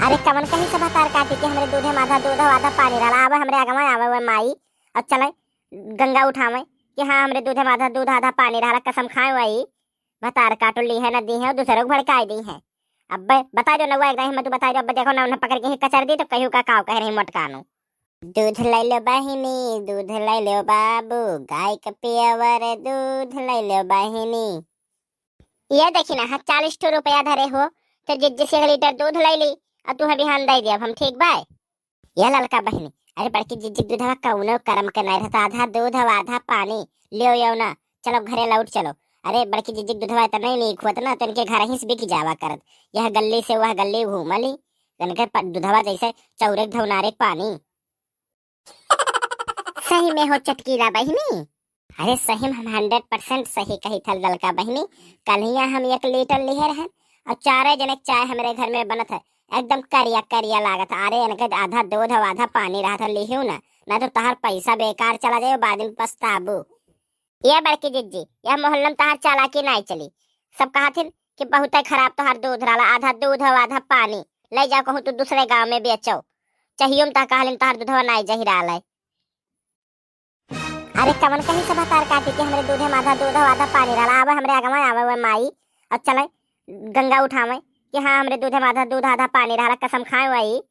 अरे कवन कहीं सब तार काटी के हमरे दूधे माधा दूध आधा पानी डाला आवे हमरे आगमा आवे माई और चले गंगा उठावे कि हाँ हमरे दूधे माधा दूध आधा पानी डाला कसम खाए वही भतार काटो ली है न दी है दूसरे को भड़काई दी है। अब बता दो न वो एकदम हिम्मत बता दो। अब देखो ना उन्हें पकड़ के कचर दी तो कहीं का काव कह रही मोटकानो दूध ले लो बहिनी दूध ले लो बाबू गाय का पियावर दूध ले लो बहिनी। ये देखी ना 40 रुपया धरे हो तो जिस 1 लीटर दूध ले ली और तू बिहान दे दिया हम ठीक बाय। यह ललका बहिनी अरे बड़की जिज्जिक दूधवा कौनो करम के नहीं रहता आधा दूध और आधा पानी ले यो ना चलो घरे लौट चलो। अरे बड़की जिज्जिक दूधवा इतना ही नहीं खुआत ना तो इनके घर ही से बिक जावा करत यह गली से वह गली घूमली इनके दूधवा जैसे चौरे धौनारे पानी। सही में हो चटकीला बहिनी। अरे सही में हम 100% सही कही था ललका बहिनी। कल ही हम 1 लीटर लिए रहे और 4 जने चाय हमारे घर में बनत है एकदम करिया करिया लागत। अरे इनके आधा दूध और आधा पानी रहा था लिहू ना तो तहार पैसा बेकार चला जाए बाद में पछताबू। यह बड़की जिज्जी यह मोहल्ला में तहार चालाकी नहीं चली सब कहा थे कि बहुत खराब तोहार दूध रहा आधा दूध और आधा पानी ले जाओ कहूँ तो दूसरे गाँव में बेचो चाहिए ता कहलिन तहार दूधवा नहीं जही रहा। अरे कवन कहीं सब तार काटी के हमरे दूधे माधा दूध और आधा पानी डाला आवे हमरे आगमा आवे माई और चले गंगा उठावे कि हाँ हमरे दूधे माधा दूध आधा पानी डाला कसम खाए वही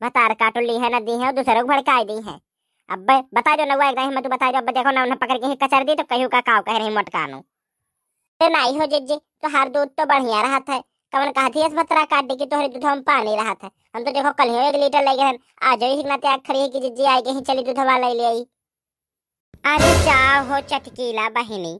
भतार काटो ली है न दी है दूसरे को भड़काई दी है। अब बता दो न वो एकदम हिम्मत बता दो। अब देखो ना उन्हें पकड़ के कचर दी तो कहीं का काव कह रही मोटकानो नहीं हो जिज्जी तो हर दूध तो बढ़िया रहा था कवन कहती है भतरा काट दी कि तोहरे दूध में पानी रहा था हम तो देखो कल ही 1 लीटर ले गए आज ही ना त्याग खड़ी है कि जिज्जी आई गई चली दूधवा ले आई। अरे जाओ हो चटकीला बहिनी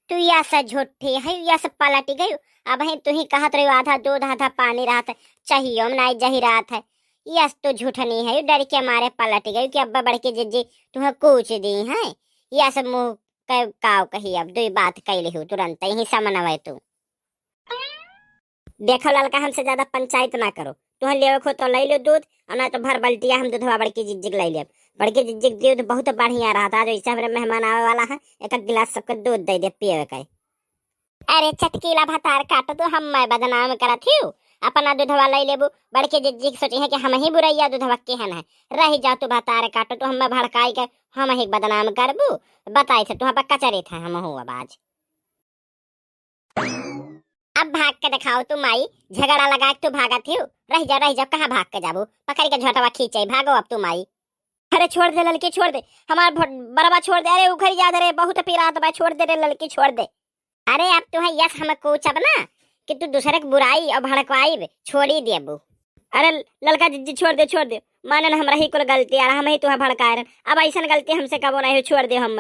तू या सा झूठी है या सब पलटी गई अब ही तू ही कहत रही आधा दूध आधा पानी रहा था चाहिए नहीं जही रहा था यस तो झूठनी है डर के मारे पलट गई कि अब्बा बड़के जिज्जी तुम्हें कूच दी है या सब मुँह काव कही अब दो बात कैली हूँ तुरंत ही समनवे तू। देखो ललका हमसे ज्यादा पंचायत ना करो तुह ले खो तो ले लो दूध और ना तो भर बल्टिया हम दूधवा बड़की जिज्जिक ले ले बड़की जिज्जिक दूध बहुत बढ़िया रहा था जैसे हमारे मेहमान आवे वाला है एक गिलास सबको दूध दे दे पिए के। अरे चटकीला भतार काटो तो हम मैं बदनाम करत हूँ अपना दूधवा ले लेबू बड़के जिज्जी सोची है कि हम ही बुरैया दूधवा केहन है रह जाओ तू भतार काटो तो हम भड़काई के हम ही बदनाम करबू बताई थे तुह पर कचरे था हम हूँ आवाज। अब भाग के दिखाओ तू माई झगड़ा लगा के तू भागत हूँ रह जा कहाँ भाग के जाबू पकड़ के झोटवा खींचे भागो अब तू माई। अरे छोड़ दे ललकी छोड़ दे हमार बरबा छोड़ दे अरे उखड़ जा रे बहुत पीरा तो छोड़ दे रे ललकी छोड़ दे। अरे अब तू है यस हम कोचब ना कि तू दूसरे की बुराई और भड़कवाई छोड़ी देबू। अरे ललका जिज्जी छोड़ दे माने ना हमरा ही कुल गलती आ हम ही तुहे भड़काए अब ऐसा गलती हमसे कबो नहीं छोड़ दे हम।